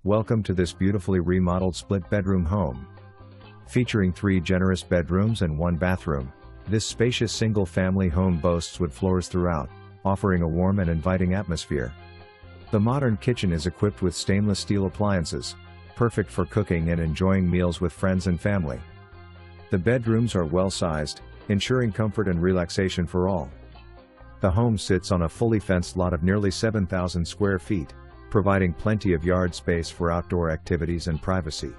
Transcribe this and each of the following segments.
Welcome to this beautifully remodeled split-bedroom home. Featuring 3 generous bedrooms and 1 bathroom, this spacious single-family home boasts wood floors throughout, offering a warm and inviting atmosphere. The modern kitchen is equipped with stainless steel appliances, perfect for cooking and enjoying meals with friends and family. The bedrooms are well-sized, ensuring comfort and relaxation for all. The home sits on a fully fenced lot of nearly 7,000 square feet, providing plenty of yard space for outdoor activities and privacy.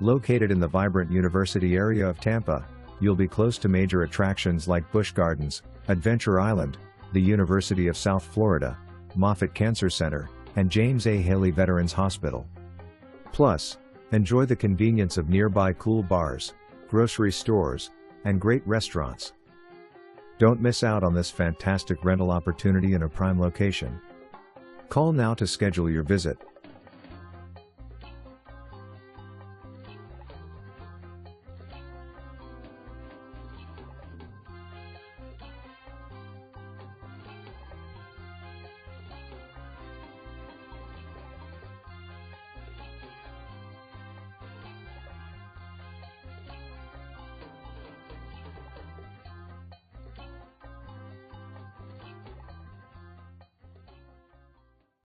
Located in the vibrant university area of Tampa, you'll be close to major attractions like Busch Gardens, Adventure Island, the University of South Florida, Moffitt Cancer Center, and James A. Haley Veterans Hospital. Plus, enjoy the convenience of nearby cool bars, grocery stores, and great restaurants. Don't miss out on this fantastic rental opportunity in a prime location. Call now to schedule your visit.